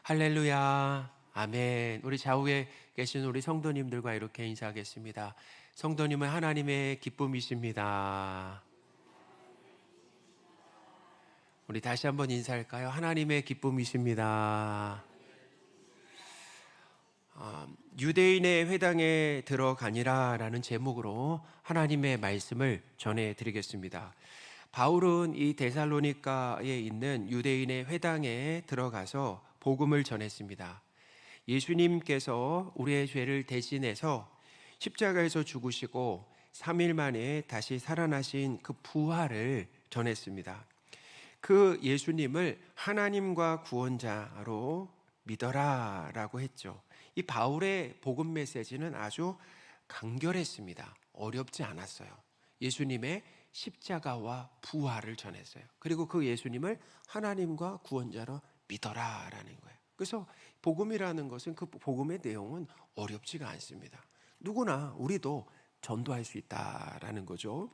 할렐루야. 아멘. 우리 좌우에 계신 우리 성도님들과 이렇게 인사하겠습니다. 성도님은 하나님의 기쁨이십니다. 우리 다시 한번 인사할까요? 하나님의 기쁨이십니다. 유대인의 회당에 들어가니라 라는 제목으로 하나님의 말씀을 전해드리겠습니다. 바울은 이 데살로니가에 있는 유대인의 회당에 들어가서 복음을 전했습니다. 예수님께서 우리의 죄를 대신해서 십자가에서 죽으시고 3일 만에 다시 살아나신 그 부활을 전했습니다. 그 예수님을 하나님과 구원자로 믿어라 라고 했죠. 이 바울의 복음 메시지는 아주 간결했습니다. 어렵지 않았어요. 예수님의 십자가와 부활을 전했어요. 그리고 그 예수님을 하나님과 구원자로 믿어라 라는 거예요. 그래서 복음이라는 것은 그 복음의 내용은 어렵지가 않습니다. 누구나 우리도 전도할 수 있다라는 거죠.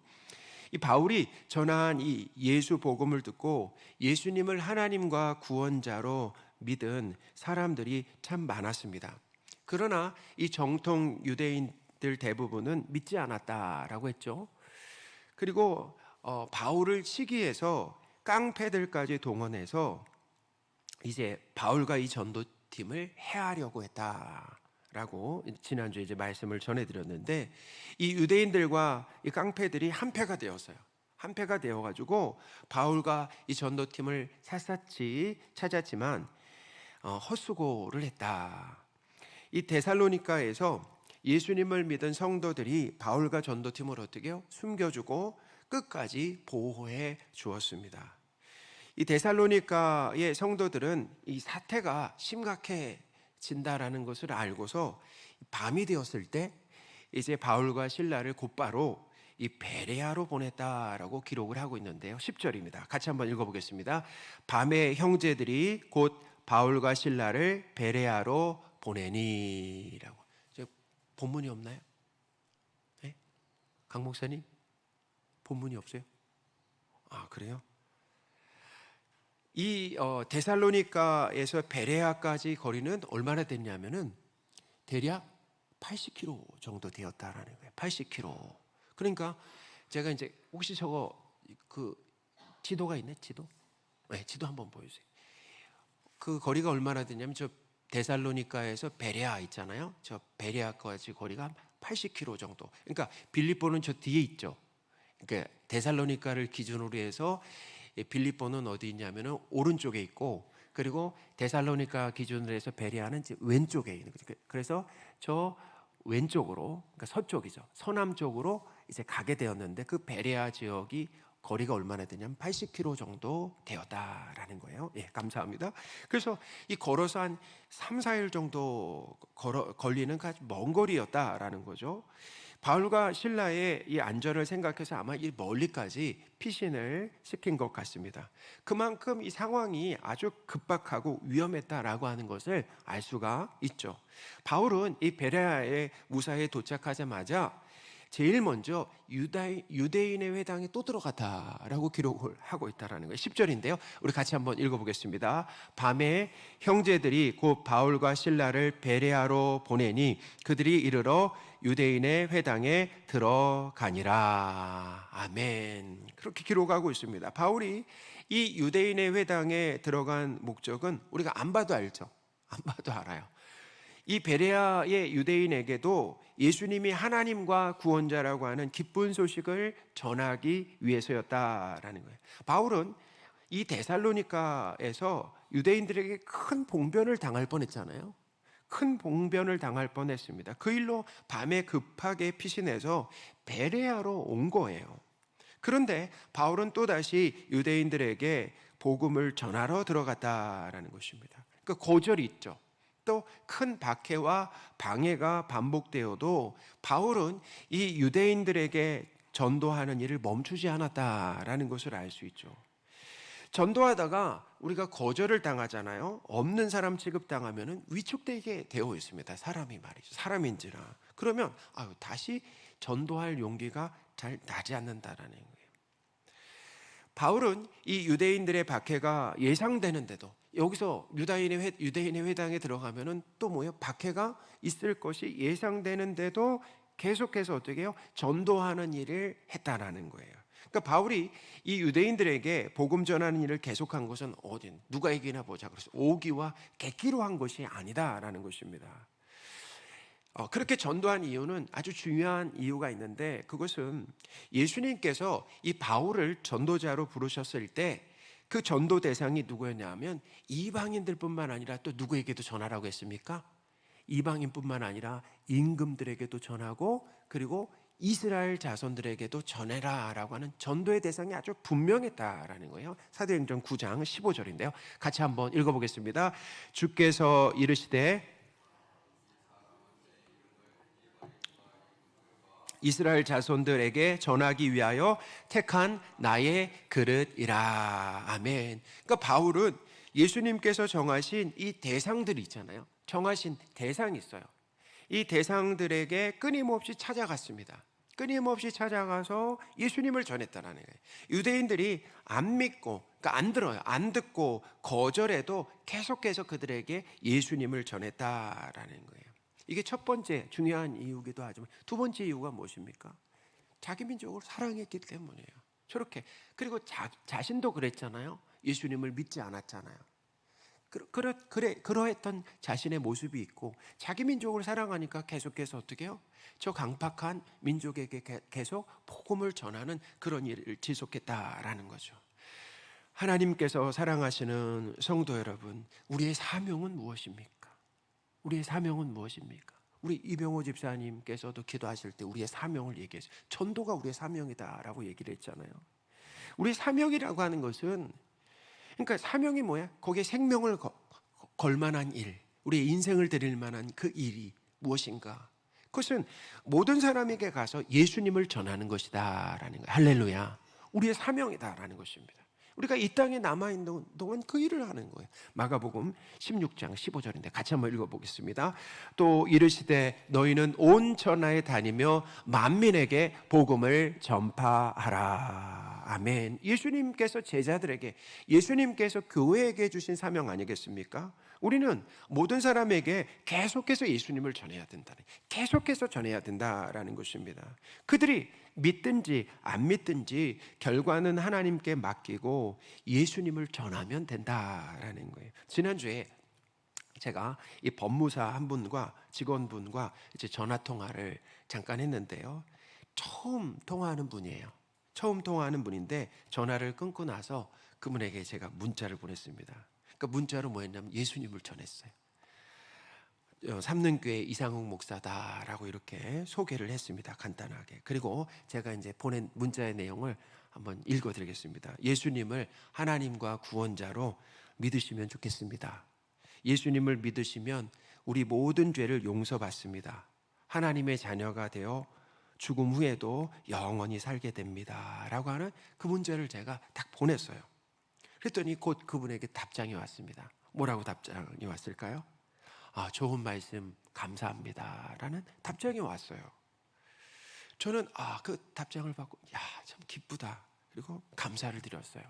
이 바울이 전한 이 예수 복음을 듣고 예수님을 하나님과 구원자로 믿은 사람들이 참 많았습니다. 그러나 이 정통 유대인들 대부분은 믿지 않았다라고 했죠. 그리고 바울을 시기해서 깡패들까지 동원해서 이제 바울과 이 전도팀을 해하려고 했다라고 지난주에 이제 말씀을 전해드렸는데, 이 유대인들과 이 깡패들이 한패가 되었어요. 한패가 되어가지고 바울과 이 전도팀을 샅샅이 찾았지만 헛수고를 했다. 이 데살로니가에서 예수님을 믿은 성도들이 바울과 전도팀을 어떻게 해요? 숨겨주고 끝까지 보호해 주었습니다. 이 데살로니가의 성도들은 이 사태가 심각해진다라는 것을 알고서 밤이 되었을 때 이제 바울과 실라를 곧바로 이 베레아로 보냈다라고 기록을 하고 있는데요. 10절입니다. 같이 한번 읽어보겠습니다. 밤에 형제들이 곧 바울과 실라를 베레아로 보내니라고. 본문이 없나요? 네? 강 목사님? 본문이 없어요? 아, 그래요? 이 데살로니가에서 베레아까지 거리는 얼마나 됐냐면은 대략 80km 정도 되었다라는 거예요. 80km. 그러니까 제가 이제 혹시 저거 그 지도가 있네, 지도? 네, 지도 한번 보여주세요. 그 거리가 얼마나 되냐면 저 데살로니가에서 베레아 있잖아요. 저 베레아까지 거리가 80km 정도. 그러니까 빌립보는 저 뒤에 있죠. 그러니까 데살로니가를 기준으로 해서 빌립보는 어디 있냐면은 오른쪽에 있고, 그리고 데살로니가 기준으로 해서 베레아는 왼쪽에 있는 거죠. 그래서 저 왼쪽으로, 그러니까 서쪽이죠. 서남쪽으로 이제 가게 되었는데 그 베레아 지역이 거리가 얼마나 되냐면 80km 정도 되었다라는 거예요. 예, 감사합니다. 그래서 이 걸어서 한 3, 4일 정도 걸리는 아주 먼 거리였다라는 거죠. 바울과 실라의 이 안전을 생각해서 아마 이 멀리까지 피신을 시킨 것 같습니다. 그만큼 이 상황이 아주 급박하고 위험했다라고 하는 것을 알 수가 있죠. 바울은 이 베레아의 무사히 도착하자마자 제일 먼저 유대인의 회당에 또 들어갔다라고 기록을 하고 있다는 거예요. 10절인데요. 우리 같이 한번 읽어보겠습니다. 밤에 형제들이 곧 바울과 실라를 베레아로 보내니 그들이 이르러 유대인의 회당에 들어가니라. 아멘. 그렇게 기록하고 있습니다. 바울이 이 유대인의 회당에 들어간 목적은 우리가 안 봐도 알죠. 안 봐도 알아요. 이 베레아의 유대인에게도 예수님이 하나님과 구원자라고 하는 기쁜 소식을 전하기 위해서였다라는 거예요. 바울은 이 데살로니가에서 유대인들에게 큰 봉변을 당할 뻔했잖아요. 큰 봉변을 당할 뻔했습니다. 그 일로 밤에 급하게 피신해서 베레아로 온 거예요. 그런데 바울은 또다시 유대인들에게 복음을 전하러 들어갔다라는 것입니다. 그 고절이 있죠. 또 큰 박해와 방해가 반복되어도 바울은 이 유대인들에게 전도하는 일을 멈추지 않았다라는 것을 알 수 있죠. 전도하다가 우리가 거절을 당하잖아요. 없는 사람 취급당하면 위축되게 되어 있습니다. 사람이 말이죠. 사람인지라. 그러면 다시 전도할 용기가 잘 나지 않는다라는 거예요. 바울은 이 유대인들의 박해가 예상되는데도 여기서 유대인의 회당에 들어가면은 또 뭐예요? 박해가 있을 것이 예상되는데도 계속해서 어떻게 해요? 전도하는 일을 했다라는 거예요. 그러니까 바울이 이 유대인들에게 복음 전하는 일을 계속한 것은 어딘 누가 이기나 보자 그래서 오기와 객기로 한 것이 아니다라는 것입니다. 그렇게 전도한 이유는 아주 중요한 이유가 있는데, 그것은 예수님께서 이 바울을 전도자로 부르셨을 때 그 전도 대상이 누구였냐면 이방인들뿐만 아니라 또 누구에게도 전하라고 했습니까? 이방인뿐만 아니라 임금들에게도 전하고 그리고 이스라엘 자손들에게도 전해라라고 하는 전도의 대상이 아주 분명했다라는 거예요. 사도행전 9장 15절인데요. 같이 한번 읽어보겠습니다. 주께서 이르시되 이스라엘 자손들에게 전하기 위하여 택한 나의 그릇이라. 아멘. 그러니까 바울은 예수님께서 정하신 이 대상들이 있잖아요. 정하신 대상이 있어요. 이 대상들에게 끊임없이 찾아갔습니다. 끊임없이 찾아가서 예수님을 전했다라는 거예요. 유대인들이 안 믿고, 그러니까 안 들어요. 안 듣고 거절해도 계속해서 그들에게 예수님을 전했다라는 거예요. 이게 첫 번째 중요한 이유기도 하지만 두 번째 이유가 무엇입니까? 자기 민족을 사랑했기 때문이에요. 저렇게. 그리고 자신도 그랬잖아요. 예수님을 믿지 않았잖아요. 그러했던 자신의 모습이 있고 자기 민족을 사랑하니까 계속해서 어떻게 해요? 저 강팍한 민족에게 계속 복음을 전하는 그런 일을 지속했다라는 거죠. 하나님께서 사랑하시는 성도 여러분, 우리의 사명은 무엇입니까? 우리의 사명은 무엇입니까? 우리 이병호 집사님께서도 기도하실 때 우리의 사명을 얘기했어요. 전도가 우리의 사명이다라고 얘기를 했잖아요. 우리의 사명이라고 하는 것은, 그러니까 사명이 뭐야? 거기에 생명을 걸 만한 일, 우리의 인생을 드릴 만한 그 일이 무엇인가? 그것은 모든 사람에게 가서 예수님을 전하는 것이다라는 거예요. 할렐루야. 우리의 사명이다라는 것입니다. 우리가 이 땅에 남아있는 동안 그 일을 하는 거예요. 마가복음 16장 15절인데 같이 한번 읽어보겠습니다. 또 이르시되 너희는 온 천하에 다니며 만민에게 복음을 전파하라. 아멘. 예수님께서 제자들에게, 예수님께서 교회에게 주신 사명 아니겠습니까? 우리는 모든 사람에게 계속해서 예수님을 전해야 된다. 계속해서 전해야 된다라는 것입니다. 그들이 믿든지 안 믿든지 결과는 하나님께 맡기고 예수님을 전하면 된다라는 거예요. 지난주에 제가 이 법무사 한 분과 직원분과 이제 전화 통화를 잠깐 했는데요. 처음 통화하는 분이에요. 처음 통화하는 분인데 전화를 끊고 나서 그분에게 제가 문자를 보냈습니다. 그러니까 문자로 뭐였냐면 예수님을 전했어요. 삼능교회 이상욱 목사다라고 이렇게 소개를 했습니다. 간단하게. 그리고 제가 이제 보낸 문자의 내용을 한번 읽어드리겠습니다. 예수님을 하나님과 구원자로 믿으시면 좋겠습니다. 예수님을 믿으시면 우리 모든 죄를 용서받습니다. 하나님의 자녀가 되어 죽음 후에도 영원히 살게 됩니다. 라고 하는 그 문자를 제가 딱 보냈어요. 그랬더니 곧 그분에게 답장이 왔습니다. 뭐라고 답장이 왔을까요? 좋은 말씀 감사합니다 라는 답장이 왔어요. 저는 그 답장을 받고 참 기쁘다. 그리고 감사를 드렸어요.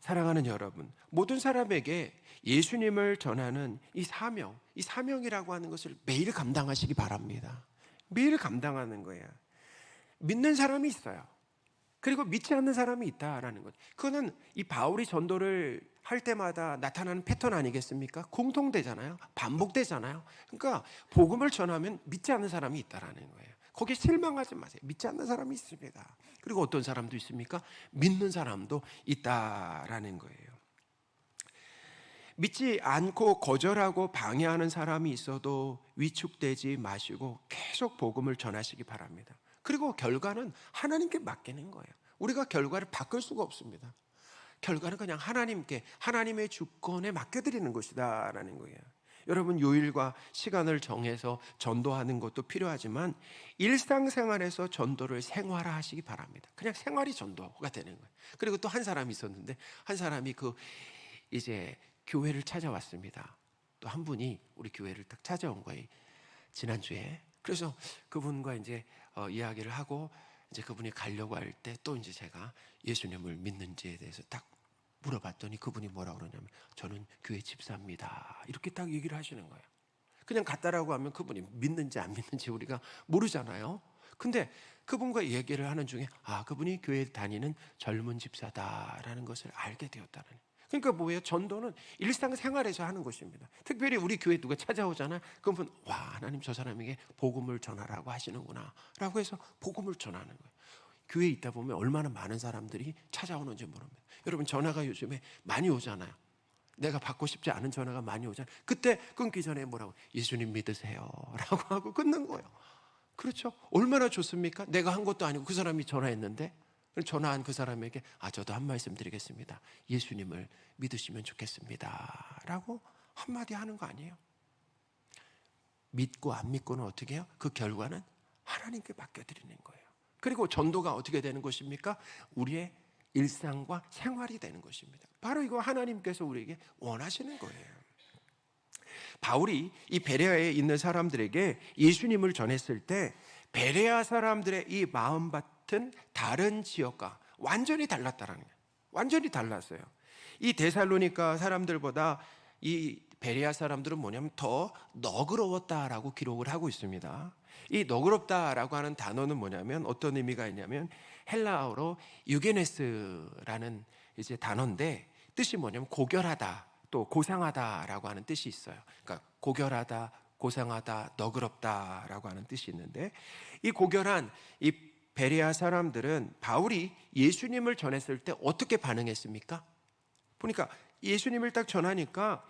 사랑하는 여러분, 모든 사람에게 예수님을 전하는 이 사명이라고 하는 것을 매일 감당하시기 바랍니다. 매일 감당하는 거예요. 믿는 사람이 있어요. 그리고 믿지 않는 사람이 있다라는 것. 그거는 이 바울이 전도를 할 때마다 나타나는 패턴 아니겠습니까? 공통되잖아요. 반복되잖아요. 그러니까 복음을 전하면 믿지 않는 사람이 있다라는 거예요. 거기에 실망하지 마세요. 믿지 않는 사람이 있습니다. 그리고 어떤 사람도 있습니까? 믿는 사람도 있다라는 거예요. 믿지 않고 거절하고 방해하는 사람이 있어도 위축되지 마시고 계속 복음을 전하시기 바랍니다. 그리고 결과는 하나님께 맡기는 거예요. 우리가 결과를 바꿀 수가 없습니다. 결과는 그냥 하나님께, 하나님의 주권에 맡겨드리는 것이다 라는 거예요. 여러분, 요일과 시간을 정해서 전도하는 것도 필요하지만 일상생활에서 전도를 생활화하시기 바랍니다. 그냥 생활이 전도가 되는 거예요. 그리고 또 한 사람이 있었는데, 한 사람이 이제 교회를 찾아왔습니다. 또 한 분이 우리 교회를 딱 찾아온 거예요. 지난주에. 그래서 그분과 이제 이야기를 하고 이제 그분이 가려고 할 때 또 이제 제가 예수님을 믿는지에 대해서 딱 물어봤더니 그분이 뭐라 그러냐면 저는 교회 집사입니다. 이렇게 딱 얘기를 하시는 거예요. 그냥 갔다라고 하면 그분이 믿는지 안 믿는지 우리가 모르잖아요. 근데 그분과 얘기를 하는 중에 그분이 교회 다니는 젊은 집사다라는 것을 알게 되었다는. 그러니까 뭐예요? 전도는 일상생활에서 하는 것입니다. 특별히 우리 교회 누가 찾아오잖아요. 그러면 하나님 저 사람에게 복음을 전하라고 하시는구나 라고 해서 복음을 전하는 거예요. 교회에 있다 보면 얼마나 많은 사람들이 찾아오는지 모릅니다. 여러분 전화가 요즘에 많이 오잖아요. 내가 받고 싶지 않은 전화가 많이 오잖아요. 그때 끊기 전에 뭐라고 예수님 믿으세요 라고 하고 끊는 거예요. 그렇죠? 얼마나 좋습니까? 내가 한 것도 아니고 그 사람이 전화했는데 전화한 그 사람에게 저도 한 말씀 드리겠습니다. 예수님을 믿으시면 좋겠습니다 라고 한마디 하는 거 아니에요? 믿고 안 믿고는 어떻게 해요? 그 결과는 하나님께 맡겨드리는 거예요. 그리고 전도가 어떻게 되는 것입니까? 우리의 일상과 생활이 되는 것입니다. 바로 이거 하나님께서 우리에게 원하시는 거예요. 바울이 이 베레아에 있는 사람들에게 예수님을 전했을 때 베레아 사람들의 이 마음밭은 다른 지역과 완전히 달랐다라는 거예요. 완전히 달랐어요. 이 데살로니가 사람들보다 이 베레아 사람들은 뭐냐면 더 너그러웠다라고 기록을 하고 있습니다. 이 너그럽다라고 하는 단어는 뭐냐면 어떤 의미가 있냐면 헬라어로 유게네스라는 이제 단어인데 뜻이 뭐냐면 고결하다 또 고상하다라고 하는 뜻이 있어요. 그러니까 고결하다, 고상하다, 너그럽다라고 하는 뜻이 있는데 이 고결한 이 베레아 사람들은 바울이 예수님을 전했을 때 어떻게 반응했습니까? 보니까 예수님을 딱 전하니까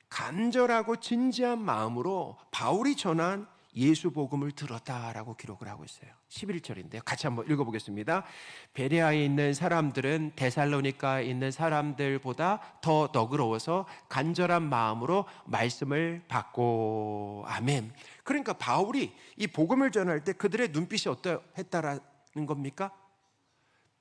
간절하고 진지한 마음으로 바울이 전한 예수 복음을 들었다라고 기록을 하고 있어요. 11절인데요. 같이 한번 읽어보겠습니다. 베레아에 있는 사람들은 데살로니가에 있는 사람들보다 더 너그러워서 간절한 마음으로 말씀을 받고 아멘. 그러니까 바울이 이 복음을 전할 때 그들의 눈빛이 어떠했다라는 겁니까?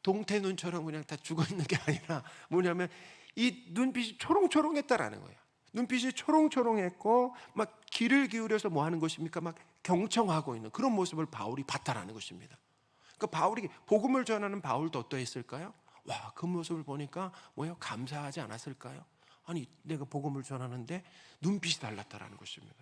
동태 눈처럼 그냥 다 죽어있는 게 아니라 뭐냐면 이 눈빛이 초롱초롱했다라는 거예요. 눈빛이 초롱초롱했고 막 귀를 기울여서 뭐 하는 것입니까? 막 경청하고 있는 그런 모습을 바울이 봤다라는 것입니다. 그러니까 바울이 복음을 전하는 바울도 어떠했을까요? 그 모습을 보니까 뭐예요? 감사하지 않았을까요? 아니 내가 복음을 전하는데 눈빛이 달랐다라는 것입니다.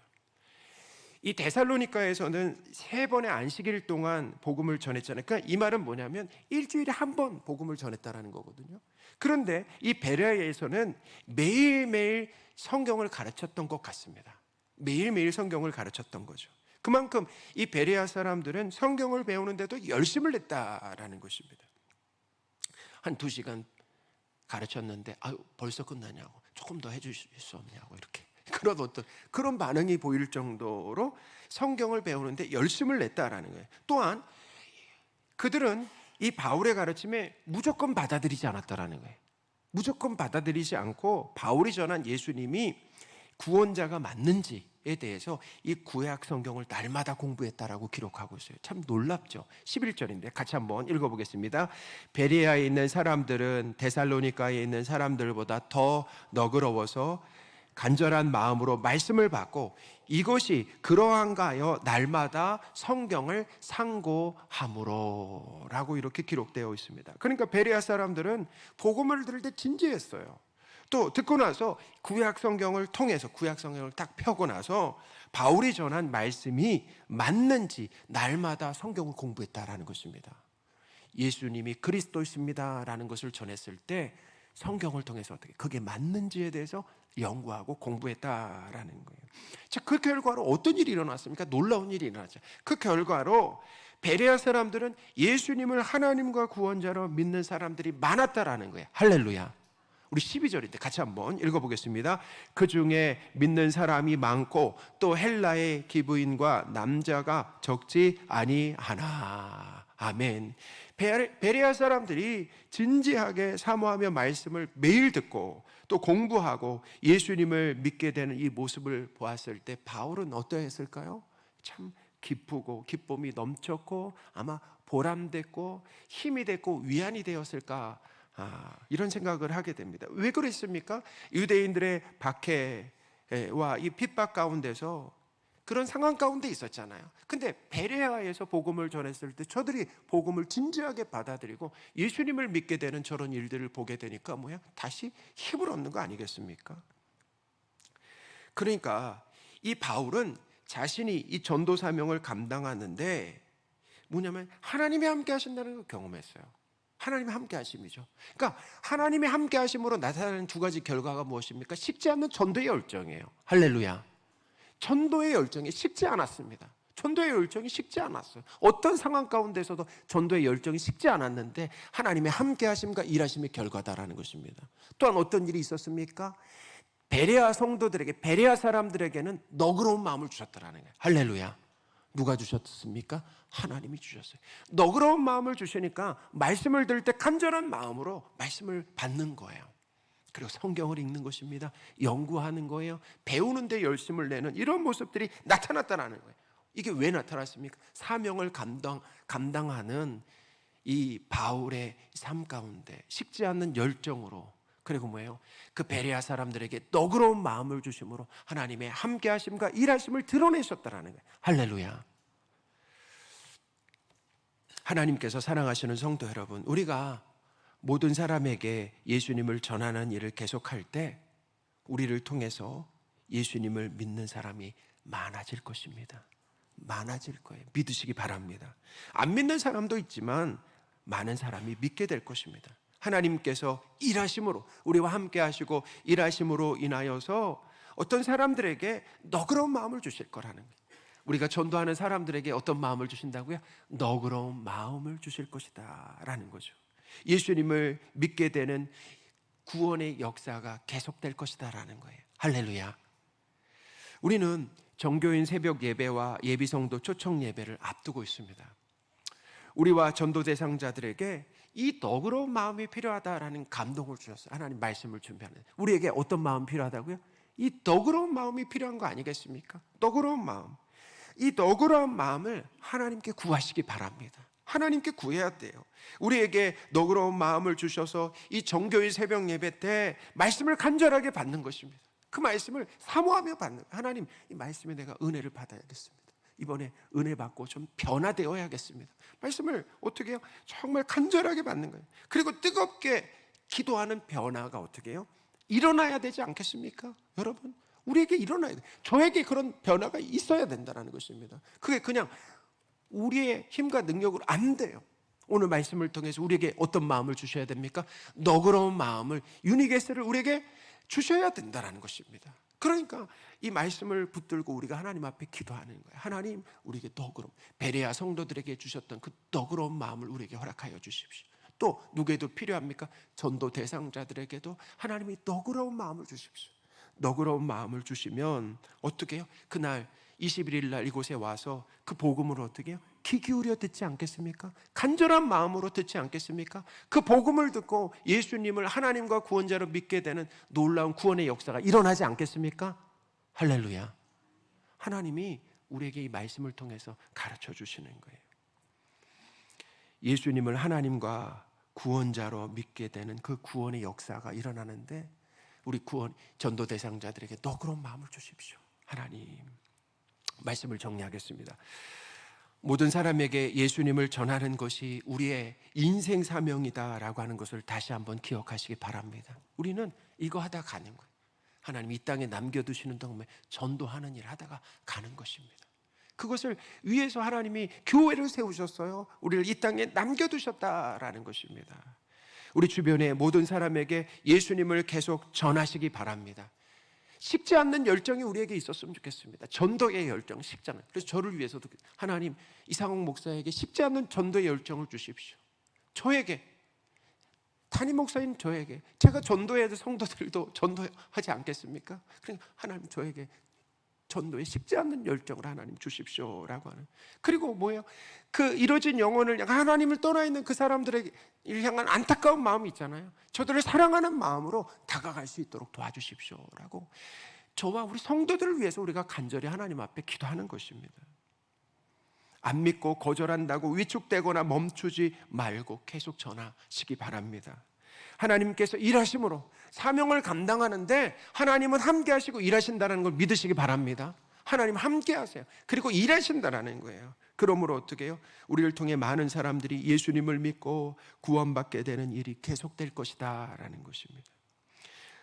이 데살로니가에서는 3번의 안식일 동안 복음을 전했잖아요. 그러니까 이 말은 뭐냐면 일주일에 한 번 복음을 전했다라는 거거든요. 그런데 이 베레아에서는 매일매일 성경을 가르쳤던 것 같습니다. 매일매일 성경을 가르쳤던 거죠. 그만큼 이 베레아 사람들은 성경을 배우는데도 열심을 냈다라는 것입니다. 한 2시간 가르쳤는데 벌써 끝나냐고, 조금 더 해주실 수 없냐고, 이렇게 그런 반응이 보일 정도로 성경을 배우는데 열심을 냈다라는 거예요. 또한 그들은 이 바울의 가르침에 무조건 받아들이지 않았다라는 거예요. 무조건 받아들이지 않고 바울이 전한 예수님이 구원자가 맞는지에 대해서 이 구약 성경을 날마다 공부했다라고 기록하고 있어요. 참 놀랍죠. 11절인데 같이 한번 읽어보겠습니다. 베레아에 있는 사람들은 데살로니가에 있는 사람들보다 더 너그러워서 간절한 마음으로 말씀을 받고 이것이 그러한가 하여 날마다 성경을 상고함으로 라고 이렇게 기록되어 있습니다. 그러니까 베레아 사람들은 복음을 들을 때 진지했어요. 또 듣고 나서 구약 성경을 통해서 구약 성경을 딱 펴고 나서 바울이 전한 말씀이 맞는지 날마다 성경을 공부했다라는 것입니다. 예수님이 그리스도이십니다라는 것을 전했을 때 성경을 통해서 어떻게 그게 맞는지에 대해서 연구하고 공부했다라는 거예요. 자, 그 결과로 어떤 일이 일어났습니까? 놀라운 일이 일어났죠. 그 결과로 베레아 사람들은 예수님을 하나님과 구원자로 믿는 사람들이 많았다라는 거예요. 할렐루야. 우리 12절인데 같이 한번 읽어보겠습니다. 그 중에 믿는 사람이 많고 또 헬라의 기브인과 남자가 적지 아니하나. 아멘. 베레아 사람들이 진지하게 사모하며 말씀을 매일 듣고 또 공부하고 예수님을 믿게 되는 이 모습을 보았을 때 바울은 어떠했을까요? 참 기쁘고 기쁨이 넘쳤고 아마 보람됐고 힘이 됐고 위안이 되었을까, 이런 생각을 하게 됩니다. 왜 그랬습니까? 유대인들의 박해와 이 핍박 가운데서 그런 상황 가운데 있었잖아요. 근데 베레아에서 복음을 전했을 때 저들이 복음을 진지하게 받아들이고 예수님을 믿게 되는 저런 일들을 보게 되니까 다시 힘을 얻는 거 아니겠습니까? 그러니까 이 바울은 자신이 이 전도 사명을 감당하는데 뭐냐면 하나님이 함께 하신다는 걸 경험했어요. 하나님이 함께 하심이죠. 그러니까 하나님이 함께 하심으로 나타나는 두 가지 결과가 무엇입니까? 식지 않는 전도의 열정이에요. 할렐루야. 전도의 열정이 식지 않았습니다. 전도의 열정이 식지 않았어요. 어떤 상황 가운데서도 전도의 열정이 식지 않았는데 하나님의 함께 하심과 일하심의 결과다라는 것입니다. 또한 어떤 일이 있었습니까? 베레아 성도들에게, 베레아 사람들에게는 너그러운 마음을 주셨다라는 거예요. 할렐루야. 누가 주셨습니까? 하나님이 주셨어요. 너그러운 마음을 주시니까 말씀을 들을 때 간절한 마음으로 말씀을 받는 거예요. 그리고 성경을 읽는 것입니다. 연구하는 거예요. 배우는 데 열심을 내는 이런 모습들이 나타났다는 거예요. 이게 왜 나타났습니까? 사명을 감당하는 이 바울의 삶 가운데 식지 않는 열정으로, 그리고 그 베레아 사람들에게 너그러운 마음을 주심으로 하나님의 함께 하심과 일하심을 드러내셨다는 거예요. 할렐루야. 하나님께서 사랑하시는 성도 여러분, 우리가 모든 사람에게 예수님을 전하는 일을 계속할 때 우리를 통해서 예수님을 믿는 사람이 많아질 것입니다. 많아질 거예요. 믿으시기 바랍니다. 안 믿는 사람도 있지만 많은 사람이 믿게 될 것입니다. 하나님께서 일하심으로, 우리와 함께 하시고 일하심으로 인하여서 어떤 사람들에게 너그러운 마음을 주실 거라는 거예요. 우리가 전도하는 사람들에게 어떤 마음을 주신다고요? 너그러운 마음을 주실 것이다 라는 거죠. 예수님을 믿게 되는 구원의 역사가 계속될 것이다 라는 거예요. 할렐루야. 우리는 정교인 새벽 예배와 예비성도 초청 예배를 앞두고 있습니다. 우리와 전도 대상자들에게 이 너그러운 마음이 필요하다라는 감동을 주셨어요. 하나님 말씀을 준비하는. 우리에게 어떤 마음이 필요하다고요? 이 너그러운 마음이 필요한 거 아니겠습니까? 너그러운 마음. 이 너그러운 마음을 하나님께 구하시기 바랍니다. 하나님께 구해야 돼요. 우리에게 너그러운 마음을 주셔서 이 정교의 새벽 예배 때 말씀을 간절하게 받는 것입니다. 그 말씀을 사모하며 받는, 하나님 이 말씀에 내가 은혜를 받아야겠습니다. 이번에 은혜 받고 좀 변화되어야겠습니다. 말씀을 어떻게 해요? 정말 간절하게 받는 거예요. 그리고 뜨겁게 기도하는 변화가 어떻게 해요? 일어나야 되지 않겠습니까? 여러분, 우리에게 일어나야 돼요. 저에게 그런 변화가 있어야 된다는 것입니다. 그게 그냥 우리의 힘과 능력으로 안 돼요. 오늘 말씀을 통해서 우리에게 어떤 마음을 주셔야 됩니까? 너그러운 마음을, 유니게스를 우리에게 주셔야 된다는 것입니다. 그러니까 이 말씀을 붙들고 우리가 하나님 앞에 기도하는 거예요. 하나님, 우리에게 너그러움, 베레아 성도들에게 주셨던 그 너그러운 마음을 우리에게 허락하여 주십시오. 또 누구에도 필요합니까? 전도 대상자들에게도 하나님이 너그러운 마음을 주십시오. 너그러운 마음을 주시면 어떻게 해요? 그날 21일 날 이곳에 와서 그 복음을 어떻게 해요? 귀 기울여 듣지 않겠습니까? 간절한 마음으로 듣지 않겠습니까? 그 복음을 듣고 예수님을 하나님과 구원자로 믿게 되는 놀라운 구원의 역사가 일어나지 않겠습니까? 할렐루야. 하나님이 우리에게 이 말씀을 통해서 가르쳐 주시는 거예요. 예수님을 하나님과 구원자로 믿게 되는 그 구원의 역사가 일어나는데 우리 구원 전도 대상자들에게 너그러운 마음을 주십시오. 하나님. 말씀을 정리하겠습니다. 모든 사람에게 예수님을 전하는 것이 우리의 인생 사명이다라고 하는 것을 다시 한번 기억하시기 바랍니다. 우리는 이거 하다 가는 거예요. 하나님 이 땅에 남겨두시는 동안에 전도하는 일 하다가 가는 것입니다. 그것을 위해서 하나님이 교회를 세우셨어요. 우리를 이 땅에 남겨두셨다라는 것입니다. 우리 주변의 모든 사람에게 예수님을 계속 전하시기 바랍니다. 식지 않는 열정이 우리에게 있었으면 좋겠습니다. 전도의 열정, 식지 않는. 그래서 저를 위해서도 하나님 이상홍 목사에게 식지 않는 전도의 열정을 주십시오. 저에게, 담임 목사인 저에게, 제가 전도해야 될 성도들도 전도하지 않겠습니까? 그러니까 하나님 저에게 전도에 식지 않는 열정을 하나님 주십시오라고 하는. 그리고 뭐예요? 그 이뤄진 영혼을 향한, 하나님을 떠나 있는 그 사람들을 향한 안타까운 마음이 있잖아요. 저들을 사랑하는 마음으로 다가갈 수 있도록 도와주십시오라고 저와 우리 성도들을 위해서 우리가 간절히 하나님 앞에 기도하는 것입니다. 안 믿고 거절한다고 위축되거나 멈추지 말고 계속 전하시기 바랍니다. 하나님께서 일하심으로 사명을 감당하는데 하나님은 함께 하시고 일하신다는 걸 믿으시기 바랍니다. 하나님 함께 하세요. 그리고 일하신다라는 거예요. 그러므로 어떻게 해요? 우리를 통해 많은 사람들이 예수님을 믿고 구원받게 되는 일이 계속될 것이다 라는 것입니다.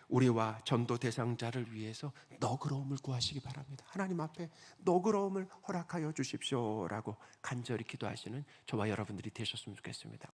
우리와 전도 대상자를 위해서 너그러움을 구하시기 바랍니다. 하나님 앞에 너그러움을 허락하여 주십시오 라고 간절히 기도하시는 저와 여러분들이 되셨으면 좋겠습니다.